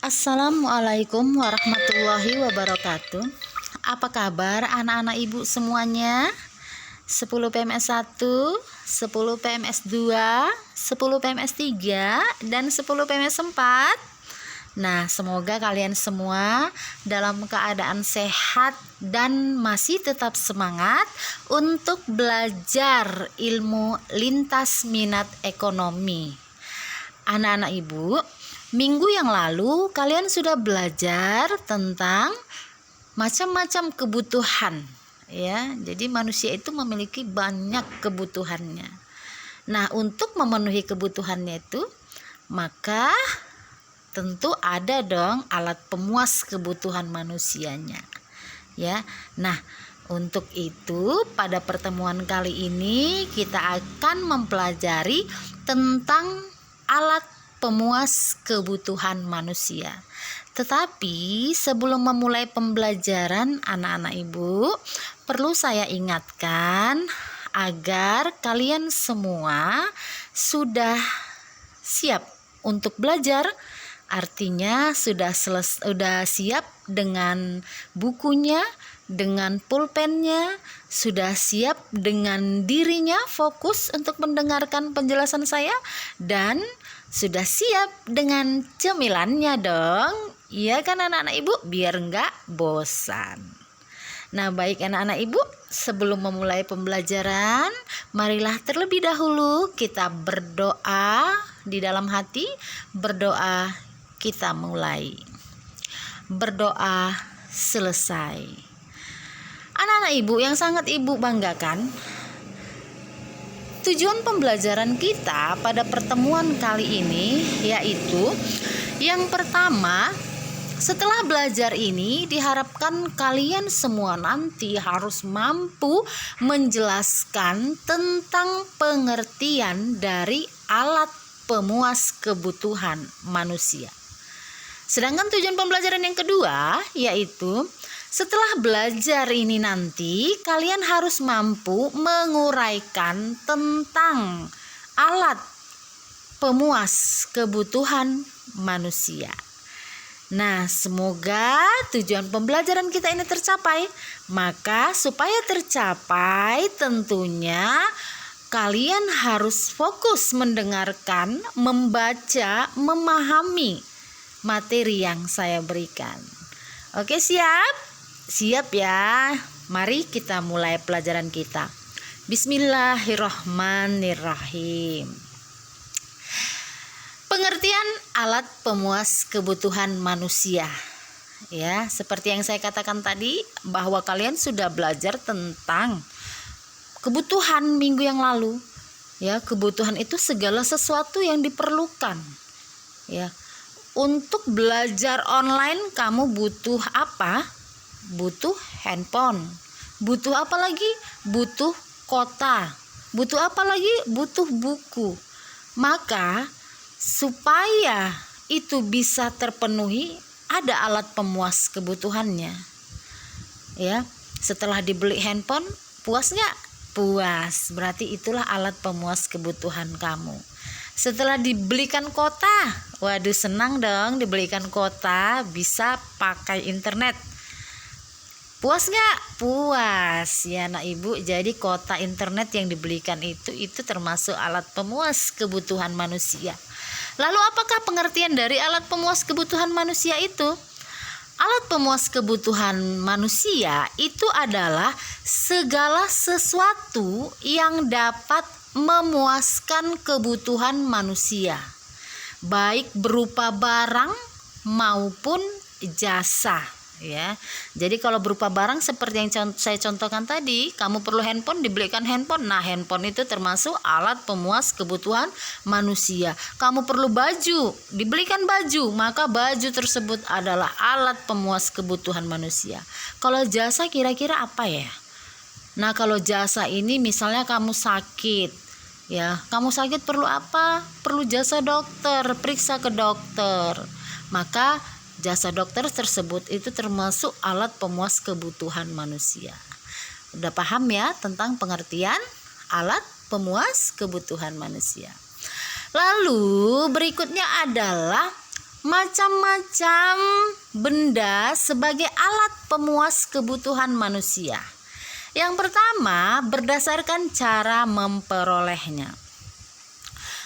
Assalamualaikum warahmatullahi wabarakatuh. Apa kabar anak-anak ibu semuanya? 10 PMS 1, 10 PMS 2, 10 PMS 3, dan 10 PMS 4. Nah, semoga kalian semua dalam keadaan sehat dan masih tetap semangat untuk belajar ilmu lintas minat ekonomi. Anak-anak ibu, minggu yang lalu kalian sudah belajar tentang macam-macam kebutuhan, ya. Jadi manusia itu memiliki banyak kebutuhannya. Nah, untuk memenuhi kebutuhannya itu, maka tentu ada dong alat pemuas kebutuhan manusianya, ya. Nah, untuk itu pada pertemuan kali ini kita akan mempelajari tentang alat pemuas kebutuhan manusia. Tetapi sebelum memulai pembelajaran anak-anak ibu, perlu saya ingatkan agar kalian semua sudah siap untuk belajar. Artinya sudah siap dengan bukunya, dengan pulpennya, sudah siap dengan dirinya fokus untuk mendengarkan penjelasan saya, dan sudah siap dengan cemilannya dong. Iya kan anak-anak ibu, biar enggak bosan. Nah, baik anak-anak ibu, sebelum memulai pembelajaran, marilah terlebih dahulu kita berdoa di dalam hati. Berdoa, kita mulai. Berdoa selesai. Anak-anak ibu yang sangat ibu banggakan, tujuan pembelajaran kita pada pertemuan kali ini yaitu yang pertama, setelah belajar ini diharapkan kalian semua nanti harus mampu menjelaskan tentang pengertian dari alat pemuas kebutuhan manusia. Sedangkan tujuan pembelajaran yang kedua yaitu setelah belajar ini nanti kalian harus mampu menguraikan tentang alat pemuas kebutuhan manusia. Nah, semoga tujuan pembelajaran kita ini tercapai. Maka supaya tercapai tentunya kalian harus fokus mendengarkan, membaca, memahami materi yang saya berikan. Oke, siap? Siap ya. Mari kita mulai pelajaran kita. Bismillahirrahmanirrahim. Pengertian alat pemuas kebutuhan manusia. Ya, seperti yang saya katakan tadi bahwa kalian sudah belajar tentang kebutuhan minggu yang lalu. Ya, kebutuhan itu segala sesuatu yang diperlukan. Ya. Untuk belajar online kamu butuh apa? Butuh handphone. Butuh apa lagi? Butuh kota. Butuh apa lagi? Butuh buku. Maka supaya itu bisa terpenuhi, ada alat pemuas kebutuhannya. Ya, setelah dibeli handphone, puas nggak? Puas. Berarti itulah alat pemuas kebutuhan kamu. Setelah dibelikan kota, waduh senang dong dibelikan kota, bisa pakai internet. Puas nggak? Puas ya anak ibu. Jadi kota internet yang dibelikan itu termasuk alat pemuas kebutuhan manusia. Lalu apakah pengertian dari alat pemuas kebutuhan manusia itu? Alat pemuas kebutuhan manusia itu adalah segala sesuatu yang dapat memuaskan kebutuhan manusia, baik berupa barang maupun jasa, ya. Jadi kalau berupa barang seperti yang saya contohkan tadi, kamu perlu handphone, dibelikan handphone. Nah, handphone itu termasuk alat pemuas kebutuhan manusia. Kamu perlu baju, dibelikan baju, maka baju tersebut adalah alat pemuas kebutuhan manusia. Kalau jasa kira-kira apa ya? Nah, kalau jasa ini misalnya kamu sakit, ya, kamu sakit perlu apa? Perlu jasa dokter, periksa ke dokter. Maka jasa dokter tersebut itu termasuk alat pemuas kebutuhan manusia. Udah paham ya tentang pengertian alat pemuas kebutuhan manusia. Lalu berikutnya adalah macam-macam benda sebagai alat pemuas kebutuhan manusia. Yang pertama, berdasarkan cara memperolehnya.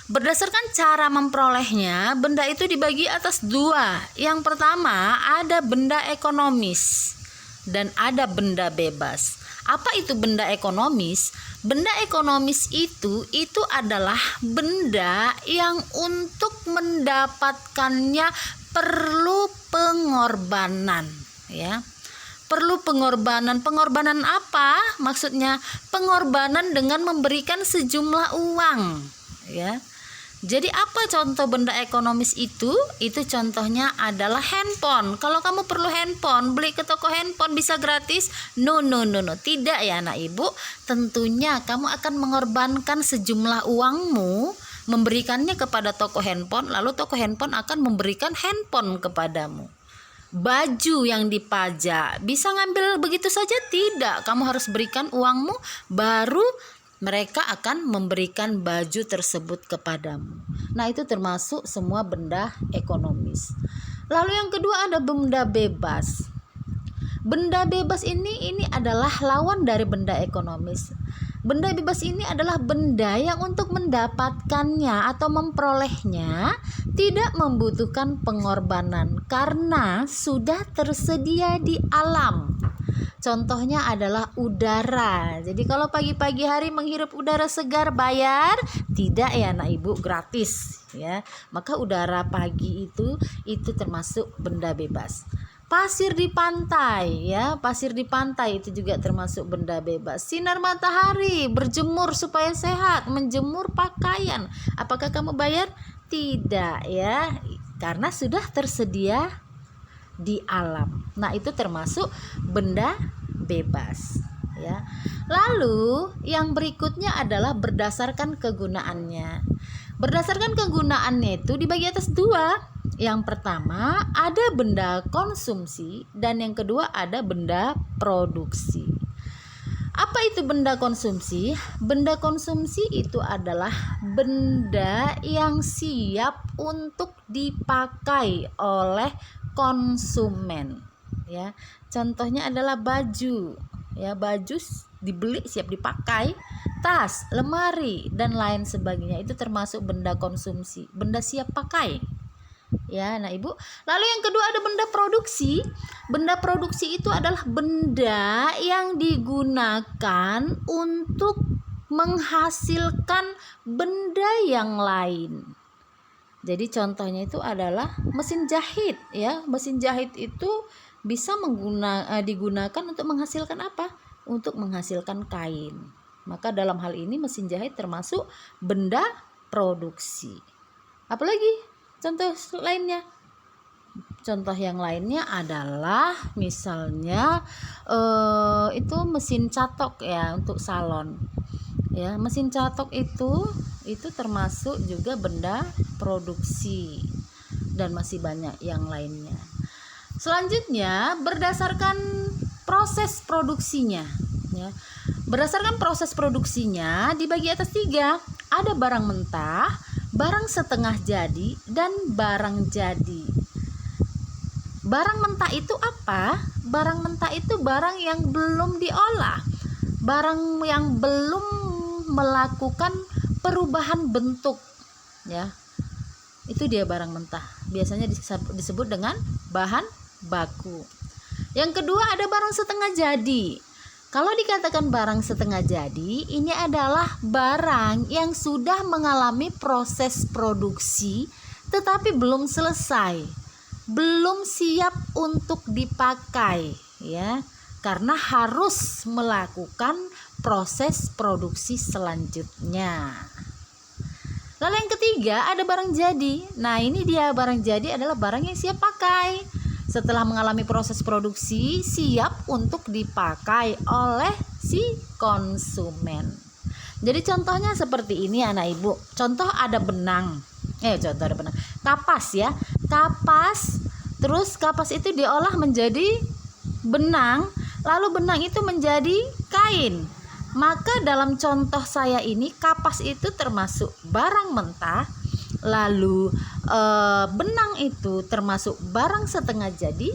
Berdasarkan cara memperolehnya, benda itu dibagi atas dua. Yang pertama, ada benda ekonomis dan ada benda bebas. Apa itu benda ekonomis? Benda ekonomis itu adalah benda yang untuk mendapatkannya perlu pengorbanan, ya. Perlu pengorbanan. Pengorbanan apa? Maksudnya pengorbanan dengan memberikan sejumlah uang, ya. Jadi apa contoh benda ekonomis itu? Itu contohnya adalah handphone. Kalau kamu perlu handphone, beli ke toko handphone bisa gratis? No. Tidak ya anak ibu. Tentunya kamu akan mengorbankan sejumlah uangmu, memberikannya kepada toko handphone, lalu toko handphone akan memberikan handphone kepadamu. Baju yang dipajak, bisa ngambil begitu saja? Tidak. Kamu harus berikan uangmu, baru mereka akan memberikan baju tersebut kepadamu. Nah, itu termasuk semua benda ekonomis. Lalu yang kedua ada benda bebas. Benda bebas ini adalah lawan dari benda ekonomis. Benda bebas ini adalah benda yang untuk mendapatkannya atau memperolehnya tidak membutuhkan pengorbanan karena sudah tersedia di alam. Contohnya adalah udara. Jadi kalau pagi-pagi hari menghirup udara segar bayar? Tidak ya anak ibu, gratis ya. Maka udara pagi itu termasuk benda bebas. Pasir di pantai ya, pasir di pantai itu juga termasuk benda bebas. Sinar matahari, berjemur supaya sehat, menjemur pakaian. Apakah kamu bayar? Tidak ya, karena sudah tersedia di alam. Nah, itu termasuk benda bebas ya. Lalu yang berikutnya adalah berdasarkan kegunaannya. Berdasarkan kegunaannya itu dibagi atas dua. Yang pertama ada benda konsumsi dan yang kedua ada benda produksi. Apa itu benda konsumsi? Benda konsumsi itu adalah benda yang siap untuk dipakai oleh konsumen ya. Contohnya adalah baju ya, baju dibeli siap dipakai, tas, lemari dan lain sebagainya, itu termasuk benda konsumsi, benda siap pakai ya. Nah ibu, lalu yang kedua ada benda produksi. Benda produksi itu adalah benda yang digunakan untuk menghasilkan benda yang lain. Jadi contohnya itu adalah mesin jahit ya. Mesin jahit itu bisa digunakan untuk menghasilkan apa? Untuk menghasilkan kain. Maka dalam hal ini mesin jahit termasuk benda produksi. Apalagi contoh lainnya? Contoh yang lainnya adalah misalnya itu mesin catok ya untuk salon. Ya, mesin catok itu termasuk juga benda produksi dan masih banyak yang lainnya. Selanjutnya berdasarkan proses produksinya ya. Berdasarkan proses produksinya dibagi atas 3. Ada barang mentah, barang setengah jadi dan barang jadi. Barang mentah itu apa? Barang mentah itu barang yang belum diolah, barang yang belum melakukan perubahan bentuk ya. Itu dia barang mentah. Biasanya disebut dengan bahan baku. Yang kedua ada barang setengah jadi. Kalau dikatakan barang setengah jadi, ini adalah barang yang sudah mengalami proses produksi tetapi belum selesai, belum siap untuk dipakai ya, karena harus melakukan proses produksi selanjutnya. Lalu yang ketiga ada barang jadi. Nah ini dia, barang jadi adalah barang yang siap pakai setelah mengalami proses produksi, siap untuk dipakai oleh si konsumen. Jadi contohnya seperti ini anak ibu. Contoh ada benang. Contoh ada benang. Kapas ya. Kapas. Terus kapas itu diolah menjadi benang, lalu benang itu menjadi kain. Maka dalam contoh saya ini kapas itu termasuk barang mentah, lalu benang itu termasuk barang setengah jadi,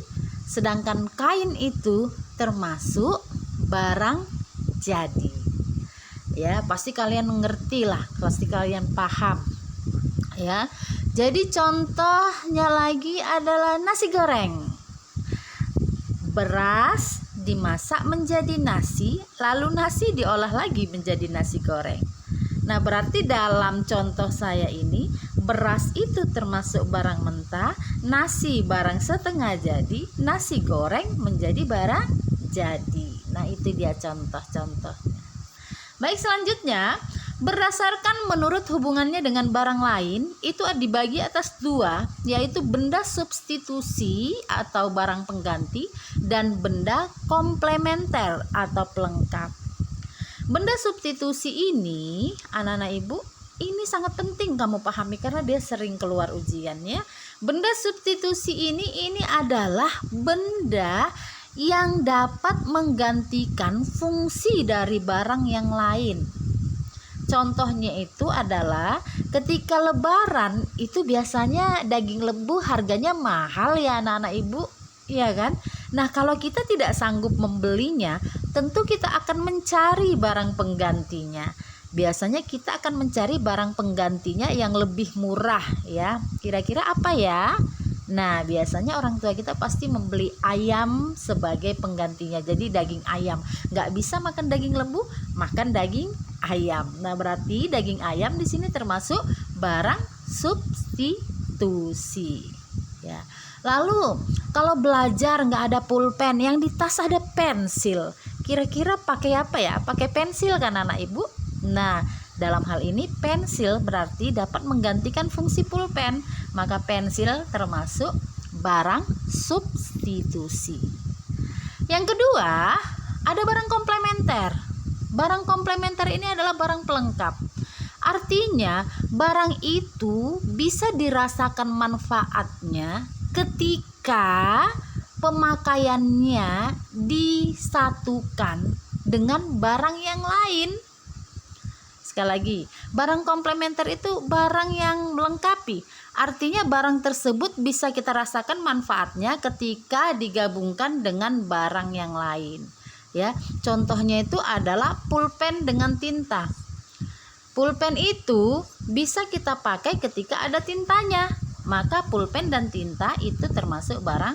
sedangkan kain itu termasuk barang jadi. Ya, pasti kalian mengerti lah, pasti kalian paham. Ya. Jadi contohnya lagi adalah nasi goreng. Beras dimasak menjadi nasi, lalu nasi diolah lagi menjadi nasi goreng. Nah, berarti dalam contoh saya ini, beras itu termasuk barang mentah, nasi barang setengah jadi, nasi goreng menjadi barang jadi. Nah, itu dia contoh-contohnya. Baik, selanjutnya, berdasarkan menurut hubungannya dengan barang lain, itu dibagi atas dua, yaitu benda substitusi atau barang pengganti dan benda komplementer atau pelengkap. Benda substitusi ini, anak-anak ibu, ini sangat penting kamu pahami karena dia sering keluar ujiannya. Benda substitusi ini adalah benda yang dapat menggantikan fungsi dari barang yang lain. Contohnya itu adalah ketika lebaran itu biasanya daging lembu harganya mahal ya anak-anak ibu, iya kan? Nah, kalau kita tidak sanggup membelinya, tentu kita akan mencari barang penggantinya. Biasanya kita akan mencari barang penggantinya yang lebih murah ya. Kira-kira apa ya? Nah, biasanya orang tua kita pasti membeli ayam sebagai penggantinya. Jadi daging ayam. Nggak bisa makan daging lembu, makan daging ayam. Nah, berarti daging ayam di sini termasuk barang substitusi. Ya. Lalu kalau belajar nggak ada pulpen, yang di tas ada pensil, kira-kira pakai apa ya? Pakai pensil kan anak ibu? Nah, dalam hal ini pensil berarti dapat menggantikan fungsi pulpen, maka pensil termasuk barang substitusi. Yang kedua, ada barang komplementer. Barang komplementer ini adalah barang pelengkap. Artinya, barang itu bisa dirasakan manfaatnya ketika pemakaiannya disatukan dengan barang yang lain. Sekali lagi, barang komplementer itu barang yang melengkapi. Artinya barang tersebut bisa kita rasakan manfaatnya ketika digabungkan dengan barang yang lain. Ya, contohnya itu adalah pulpen dengan tinta. Pulpen itu bisa kita pakai ketika ada tintanya. Maka pulpen dan tinta itu termasuk barang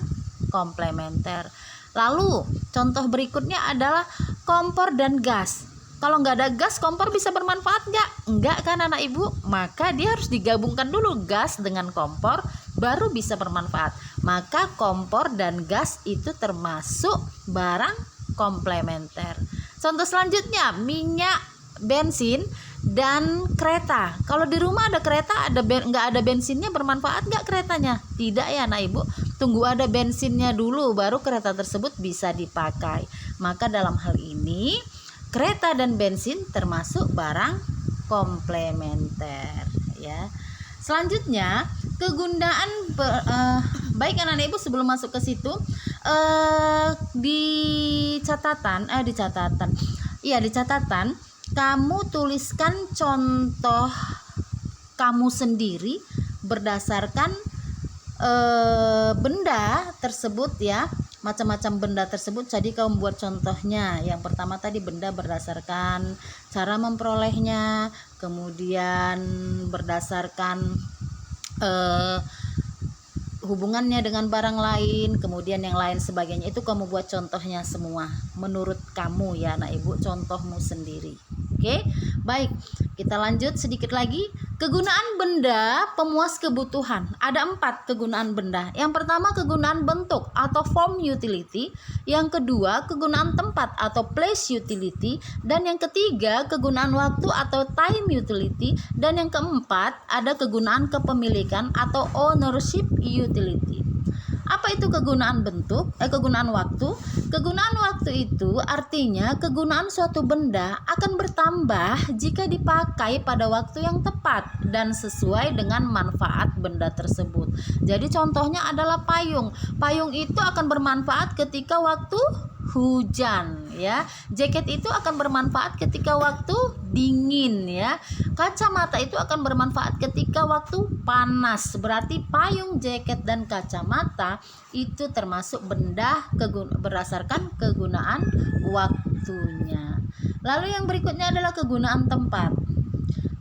komplementer. Lalu contoh berikutnya adalah kompor dan gas. Kalau nggak ada gas, kompor bisa bermanfaat nggak? Nggak kan anak ibu? Maka dia harus digabungkan dulu gas dengan kompor, baru bisa bermanfaat. Maka kompor dan gas itu termasuk barang komplementer. Contoh selanjutnya, minyak, bensin, dan kereta. Kalau di rumah ada kereta, nggak ada bensinnya, bermanfaat nggak keretanya? Tidak ya anak ibu. Tunggu ada bensinnya dulu, baru kereta tersebut bisa dipakai. Maka dalam hal ini kereta dan bensin termasuk barang komplementer. Ya. Selanjutnya kegunaan baik anak-anak ibu, sebelum masuk ke situ di catatan kamu tuliskan contoh kamu sendiri berdasarkan benda tersebut ya, macam-macam benda tersebut. Jadi kamu buat contohnya. Yang pertama tadi benda berdasarkan cara memperolehnya, kemudian berdasarkan hubungannya dengan barang lain, kemudian yang lain sebagainya. Itu kamu buat contohnya semua menurut kamu ya anak ibu, contohmu sendiri. Oke, baik, kita lanjut sedikit lagi. Kegunaan benda pemuas kebutuhan. Ada 4 kegunaan benda. Yang pertama kegunaan bentuk atau form utility. Yang kedua kegunaan tempat atau place utility. Dan yang ketiga kegunaan waktu atau time utility. Dan yang keempat ada kegunaan kepemilikan atau ownership utility. Apa itu kegunaan bentuk? Kegunaan waktu. Kegunaan waktu itu artinya kegunaan suatu benda akan bertambah jika dipakai pada waktu yang tepat dan sesuai dengan manfaat benda tersebut. Jadi contohnya adalah payung. Payung itu akan bermanfaat ketika waktu hujan ya. Jaket itu akan bermanfaat ketika waktu dingin ya. Kacamata itu akan bermanfaat ketika waktu panas. Berarti payung, jaket, dan kacamata itu termasuk benda berdasarkan kegunaan waktunya. Lalu yang berikutnya adalah kegunaan tempat.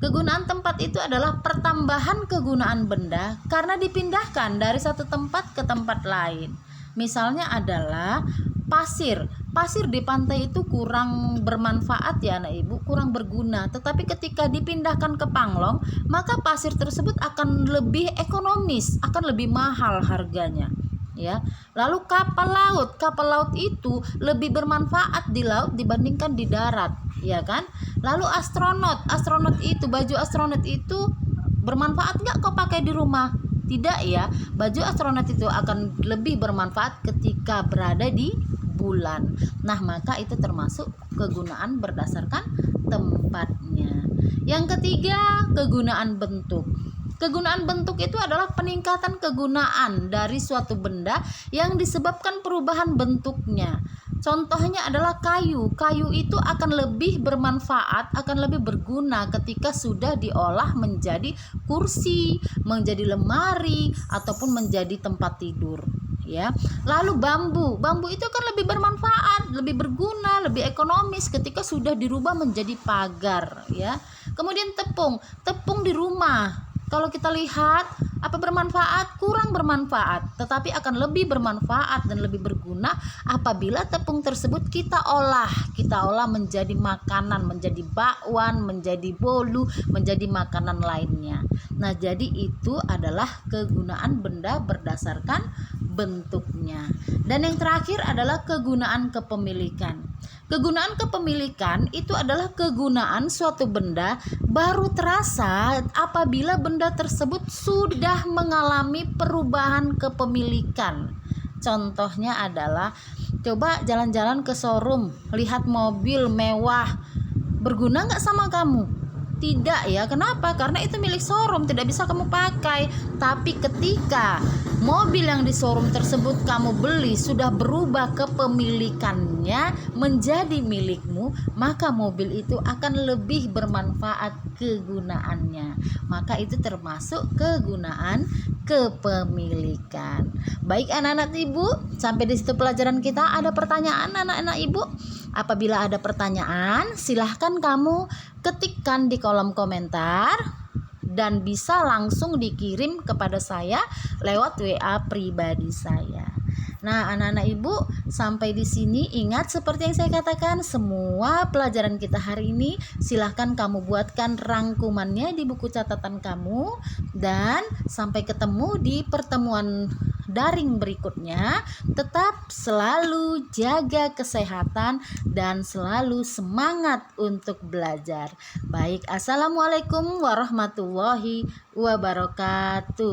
Kegunaan tempat itu adalah pertambahan kegunaan benda karena dipindahkan dari satu tempat ke tempat lain. Misalnya adalah pasir. Pasir di pantai itu kurang bermanfaat ya anak ibu, kurang berguna. Tetapi ketika dipindahkan ke Panglong, maka pasir tersebut akan lebih ekonomis, akan lebih mahal harganya. Ya. Lalu kapal laut itu lebih bermanfaat di laut dibandingkan di darat, ya kan? Lalu astronot itu, baju astronot itu bermanfaat nggak kau pakai di rumah? Tidak ya, baju astronot itu akan lebih bermanfaat ketika berada di bulan. Nah, maka itu termasuk kegunaan berdasarkan tempatnya. Yang ketiga, kegunaan bentuk. Kegunaan bentuk itu adalah peningkatan kegunaan dari suatu benda yang disebabkan perubahan bentuknya. Contohnya adalah kayu. Kayu itu akan lebih bermanfaat, akan lebih berguna ketika sudah diolah menjadi kursi, menjadi lemari, ataupun menjadi tempat tidur. Ya. Lalu bambu itu kan lebih bermanfaat, lebih berguna, lebih ekonomis ketika sudah dirubah menjadi pagar. Ya. Kemudian tepung di rumah. Kalau kita lihat apa bermanfaat, kurang bermanfaat, tetapi akan lebih bermanfaat dan lebih berguna apabila tepung tersebut kita olah menjadi makanan, menjadi bakwan, menjadi bolu, menjadi makanan lainnya. Nah, jadi itu adalah kegunaan benda berdasarkan bentuknya. Dan yang terakhir adalah kegunaan kepemilikan. Kegunaan kepemilikan itu adalah kegunaan suatu benda baru terasa apabila benda tersebut sudah mengalami perubahan kepemilikan. Contohnya adalah coba jalan-jalan ke showroom, lihat mobil mewah, berguna nggak sama kamu? Tidak ya, kenapa? Karena itu milik showroom, tidak bisa kamu pakai. Tapi ketika mobil yang di showroom tersebut kamu beli sudah berubah kepemilikannya menjadi milikmu, maka mobil itu akan lebih bermanfaat kegunaannya. Maka itu termasuk kegunaan kepemilikan. Baik anak-anak ibu, sampai di situ pelajaran kita. Ada pertanyaan anak-anak ibu? Apabila ada pertanyaan, silahkan kamu ketikkan di kolom komentar dan bisa langsung dikirim kepada saya lewat WA pribadi saya. Nah, anak-anak ibu, sampai di sini ingat seperti yang saya katakan, semua pelajaran kita hari ini silahkan kamu buatkan rangkumannya di buku catatan kamu, dan sampai ketemu di pertemuan daring berikutnya. Tetap selalu jaga kesehatan dan selalu semangat untuk belajar. Baik, assalamualaikum warahmatullahi wabarakatuh.